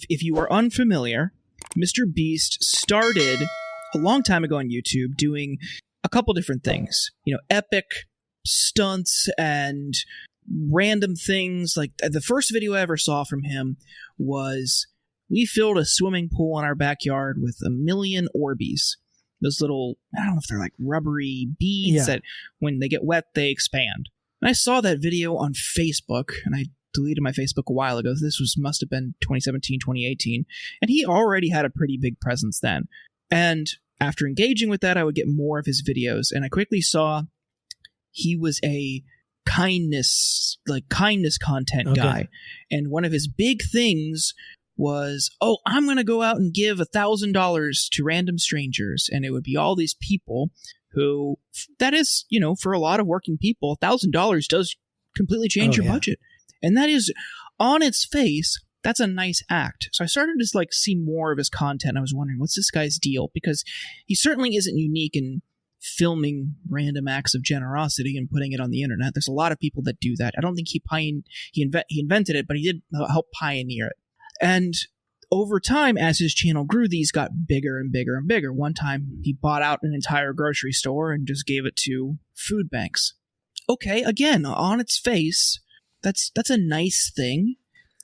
if you are unfamiliar, Mr. Beast started a long time ago on YouTube doing a couple different things. Epic stunts and random things. Like the first video I ever saw from him was we filled a swimming pool in our backyard with 1 million Orbeez. Those little, I don't know if they're like rubbery beads that when they get wet, they expand. And I saw that video on Facebook, and I deleted my Facebook a while ago. This must have been 2017, 2018. And he already had a pretty big presence then. And after engaging with that, I would get more of his videos. And I quickly saw he was a kindness content guy. And one of his big things was, I'm going to go out and give $1,000 to random strangers. And it would be all these people who, that is, for a lot of working people, $1,000 does completely change your budget. And that is, on its face, that's a nice act. So I started to see more of his content. I was wondering, what's this guy's deal? Because he certainly isn't unique in filming random acts of generosity and putting it on the internet. There's a lot of people that do that. I don't think he invented it, but he did help pioneer it. And over time, as his channel grew, these got bigger and bigger and bigger. One time, he bought out an entire grocery store and just gave it to food banks. Okay, again, on its face, that's a nice thing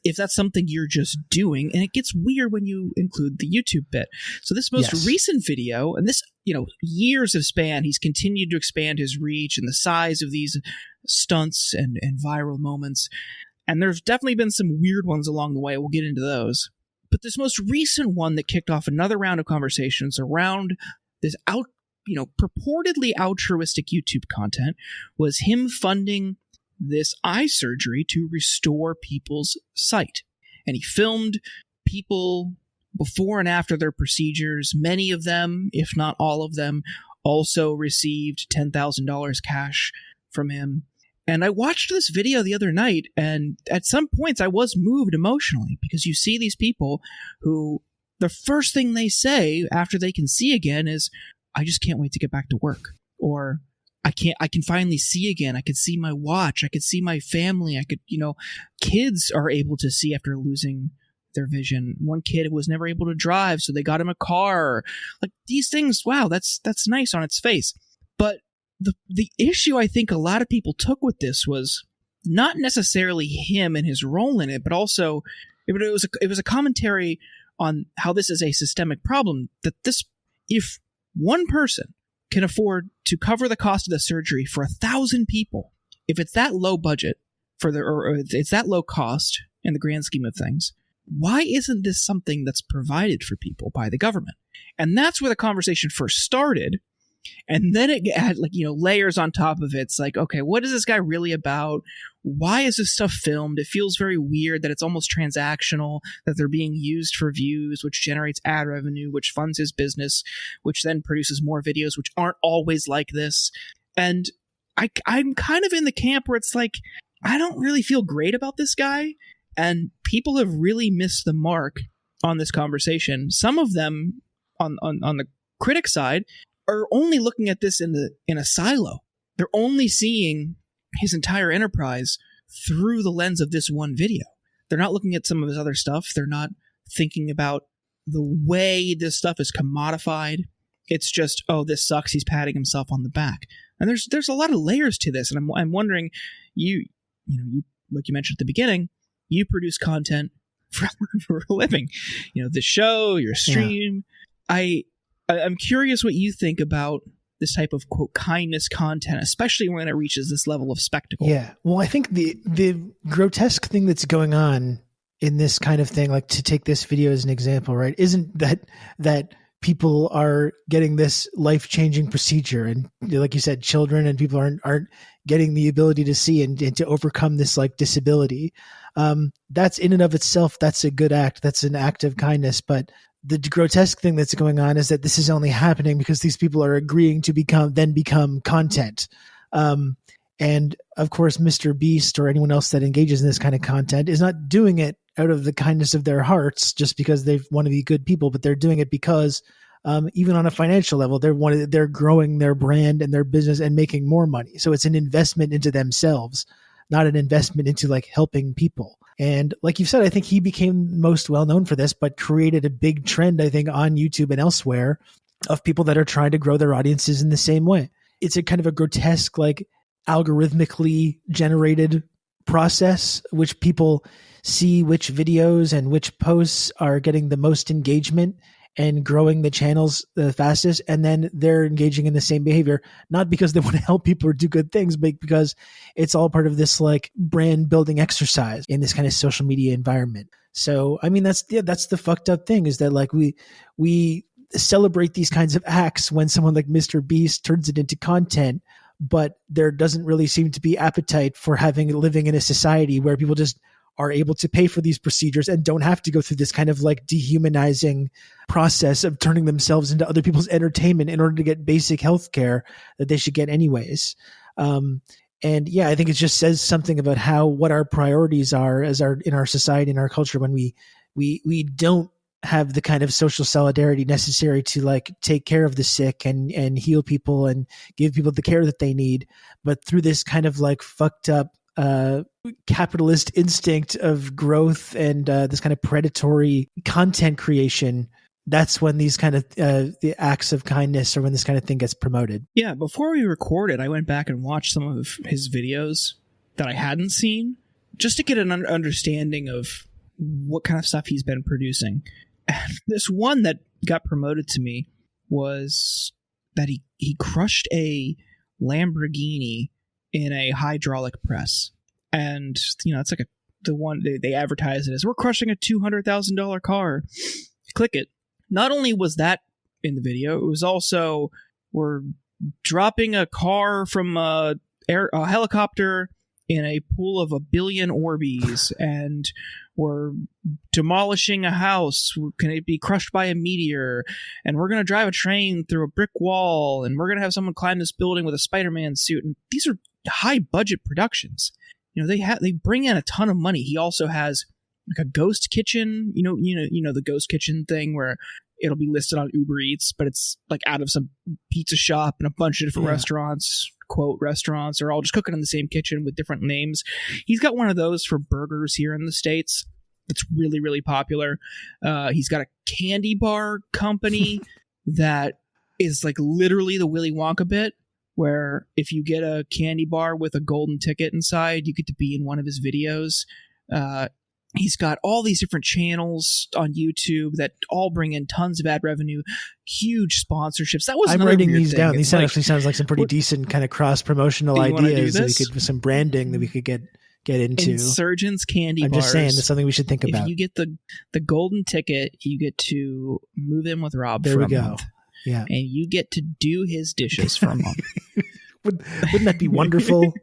if that's something you're just doing, and it gets weird when you include the YouTube bit. So this most recent video, and this, years of span, he's continued to expand his reach and the size of these stunts and viral moments. And there's definitely been some weird ones along the way. We'll get into those. But this most recent one that kicked off another round of conversations around this purportedly altruistic YouTube content was him funding this eye surgery to restore people's sight. And he filmed people before and after their procedures. Many of them, if not all of them, also received $10,000 cash from him. And I watched this video the other night, and at some points I was moved emotionally because you see these people who the first thing they say after they can see again is, I just can't wait to get back to work. Or I can finally see again. I could see my watch. I could see my family. I could, kids are able to see after losing their vision. One kid was never able to drive, so they got him a car. Like these things, wow, that's nice on its face. But the issue I think a lot of people took with this was not necessarily him and his role in it, but also it was a commentary on how this is a systemic problem, that if one person can afford to cover the cost of the surgery for 1,000 people, if it's that low budget or it's that low cost in the grand scheme of things, why isn't this something that's provided for people by the government? And that's where the conversation first started. And then it had layers on top of it. It's like, okay, what is this guy really about? Why is this stuff filmed? It feels very weird that it's almost transactional, that they're being used for views, which generates ad revenue, which funds his business, which then produces more videos, which aren't always like this. And I'm kind of in the camp where it's like, I don't really feel great about this guy. And people have really missed the mark on this conversation. Some of them on the critic side are only looking at this in a silo. They're only seeing his entire enterprise through the lens of this one video. They're not looking at some of his other stuff. They're not thinking about the way this stuff is commodified. It's just, this sucks. He's patting himself on the back. And there's a lot of layers to this. And I'm wondering, you like you mentioned at the beginning, you produce content for a living. The show, your stream. Yeah. I'm curious what you think about this type of, quote, kindness content, especially when it reaches this level of spectacle. Yeah. Well, I think the grotesque thing that's going on in this kind of thing, like to take this video as an example, right, isn't that people are getting this life-changing procedure, and like you said, children and people aren't getting the ability to see and to overcome this disability. That's in and of itself, that's a good act. That's an act of kindness. But the grotesque thing that's going on is that this is only happening because these people are agreeing to become content. And of course, Mr. Beast or anyone else that engages in this kind of content is not doing it out of the kindness of their hearts just because they want to be good people, but they're doing it because even on a financial level, they're growing their brand and their business and making more money. So it's an investment into themselves, not an investment into helping people. And like you've said, I think he became most well known for this, but created a big trend, I think, on YouTube and elsewhere of people that are trying to grow their audiences in the same way. It's a kind of a grotesque, like algorithmically generated process, which people see which videos and which posts are getting the most engagement and growing the channels the fastest. And then they're engaging in the same behavior, not because they want to help people or do good things, but because it's all part of this like brand building exercise in this kind of social media environment. So, I mean, that's the fucked up thing, is that like we celebrate these kinds of acts when someone like Mr. Beast turns it into content, but there doesn't really seem to be appetite for living in a society where people just are able to pay for these procedures and don't have to go through this kind of like dehumanizing process of turning themselves into other people's entertainment in order to get basic health care that they should get anyways. And yeah, I think it just says something about what our priorities are in our society, in our culture, when we don't have the kind of social solidarity necessary to like take care of the sick and heal people and give people the care that they need. But through this kind of like fucked up capitalist instinct of growth and this kind of predatory content creation, that's when these kind of the acts of kindness, or when this kind of thing gets promoted. Yeah, before we recorded, I went back and watched some of his videos that I hadn't seen, just to get an understanding of what kind of stuff he's been producing. And this one that got promoted to me was that he crushed a Lamborghini in a hydraulic press. And, you know, it's like the one they advertise it as, we're crushing a $200,000 car. Click it. Not only was that in the video, it was also, we're dropping a car from a helicopter in a pool of 1 billion Orbeez, and we're demolishing a house. Can it be crushed by a meteor? And we're going to drive a train through a brick wall, and we're going to have someone climb this building with a Spider-Man suit. And these are high budget productions. You know, they bring in a ton of money. He also has like a ghost kitchen, you know, the ghost kitchen thing where it'll be listed on Uber Eats, but it's like out of some pizza shop, and a bunch of different restaurants, quote restaurants, are all just cooking in the same kitchen with different names. He's got one of those for burgers here in the States that's really, really popular. He's got a candy bar company that is like literally the Willy Wonka bit, where if you get a candy bar with a golden ticket inside, you get to be in one of his videos. He's got all these different channels on YouTube that all bring in tons of ad revenue, huge sponsorships. That was I'm writing these down. These actually sounds like some pretty decent kind of cross promotional ideas that we could, with some branding that we could get into. Insurgents candy bars. I'm just saying that's something we should think about. If you get the golden ticket, you get to move in with Rob there for we a go. month. Yeah, and you get to do his dishes for a month. Wouldn't that be wonderful?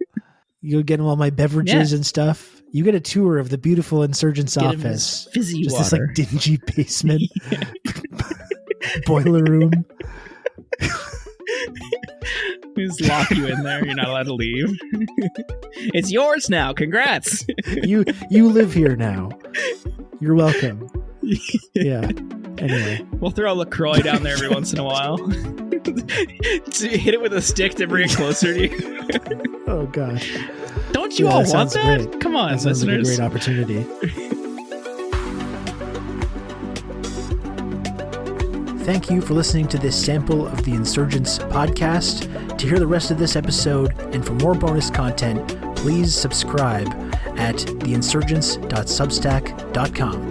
You'll get him all my beverages and stuff. You get a tour of the beautiful Insurgent's office. Fizzy just water. This like dingy basement, boiler room. We just lock you in there. You're not allowed to leave. It's yours now. Congrats. You live here now. You're welcome. Yeah. Anyway, we'll throw a LaCroix down there every once in a while. To hit it with a stick to bring it closer to you. Oh gosh! Don't you all want that? Great. Come on, that sounds listeners! Like a great opportunity. Thank you for listening to this sample of the Insurgents podcast. To hear the rest of this episode and for more bonus content, please subscribe at theinsurgents.substack.com.